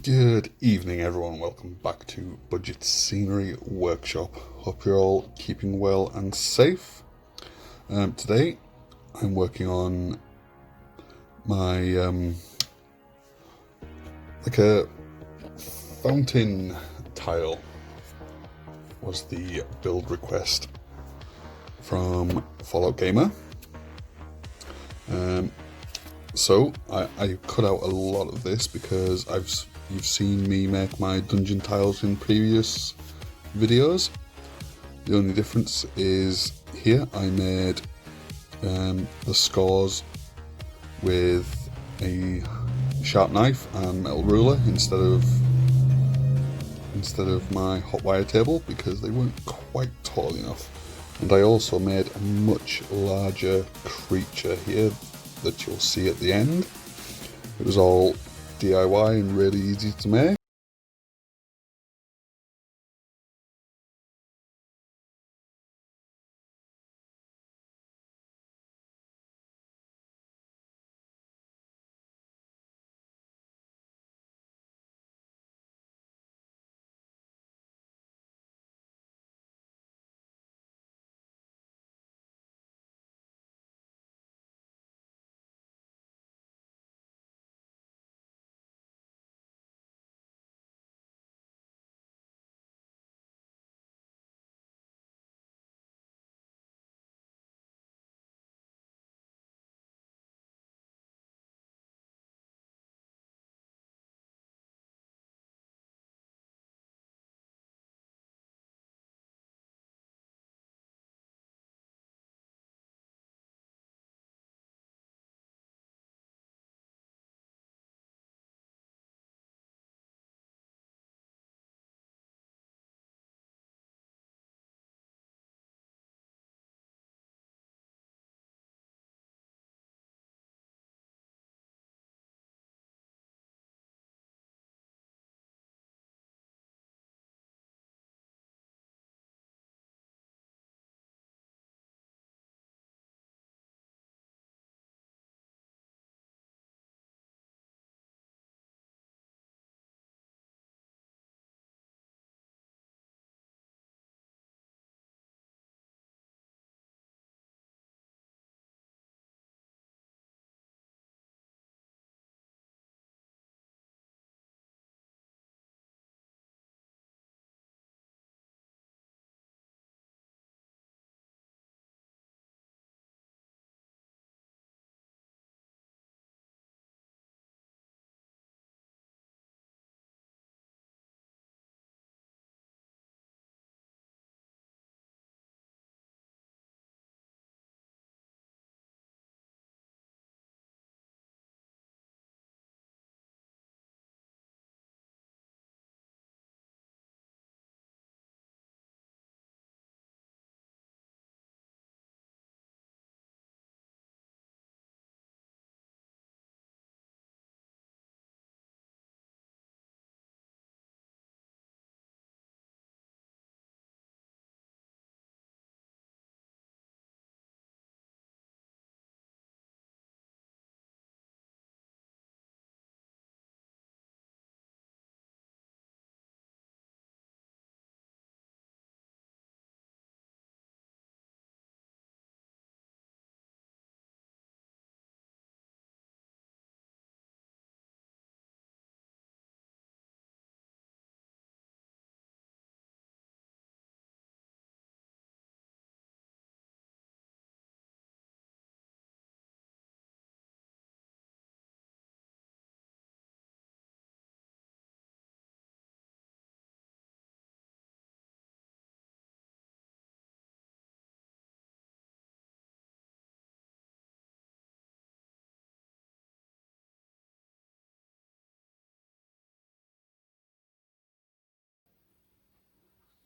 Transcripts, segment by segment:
Good evening, everyone. Welcome back to Budget Scenery Workshop. Hope you're all keeping well and safe. Today, I'm working on my like a fountain tile. Was the build request from Fallout Gamer. So I cut out a lot of this because you've seen me make my dungeon tiles in previous videos. The only difference is here I made the scores with a sharp knife and metal ruler instead of my hot wire table because they weren't quite tall enough. And I also made a much larger creature here that you'll see at the end. It was all DIY and really easy to make.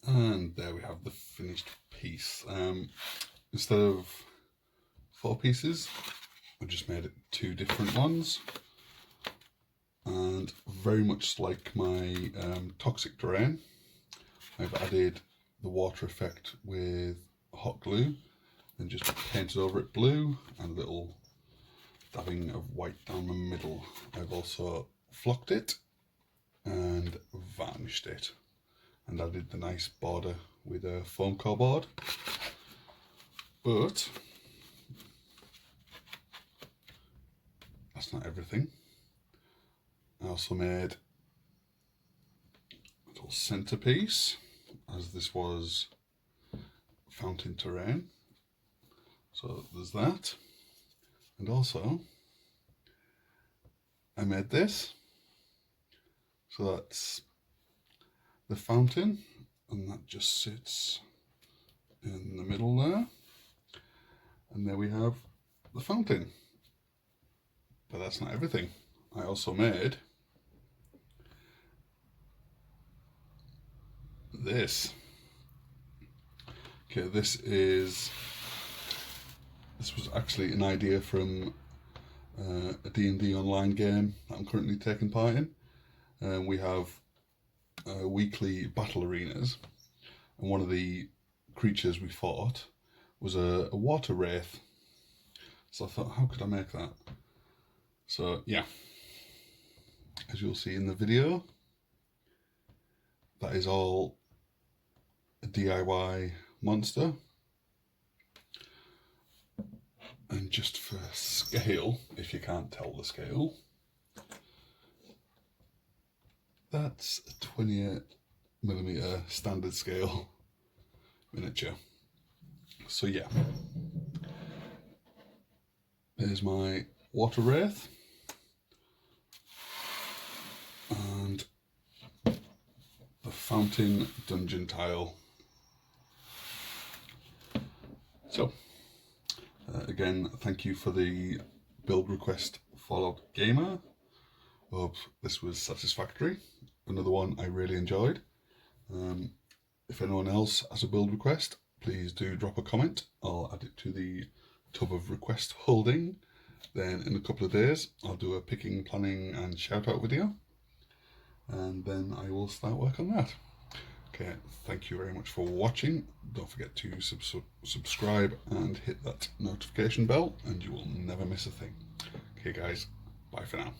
And there we have the finished piece. Instead of 4 pieces, I just made it 2 different ones. And very much like my toxic terrain, I've added the water effect with hot glue and just painted over it blue and a little dabbing of white down the middle. I've also flocked it and varnished it, and added the nice border with a foam core board. But that's not everything. I also made a little centerpiece, as this was fountain terrain. So there's that. And also I made this. So that's the fountain, and that just sits in the middle there. And there we have the fountain. But that's not everything. I also made this. Okay, this was actually an idea from a D&D online game that I'm currently taking part in. We have weekly battle arenas, and one of the creatures we fought was a water wraith. So I thought, how could I make that? So yeah, as you'll see in the video, that is all a DIY monster. And just for scale, if you can't tell the scale, that's a 28mm standard scale miniature. So yeah, there's my water wraith, and the fountain dungeon tile. So again, thank you for the build request, F4LLOUT Gaymer. Hope this was satisfactory. Another one I really enjoyed. If anyone else has a build request, please do drop a comment. I'll add it to the tub of request holding. Then in a couple of days, I'll do a picking, planning and shout out video. And then I will start work on that. Okay, thank you very much for watching. Don't forget to subscribe and hit that notification bell, and you will never miss a thing. Okay guys, bye for now.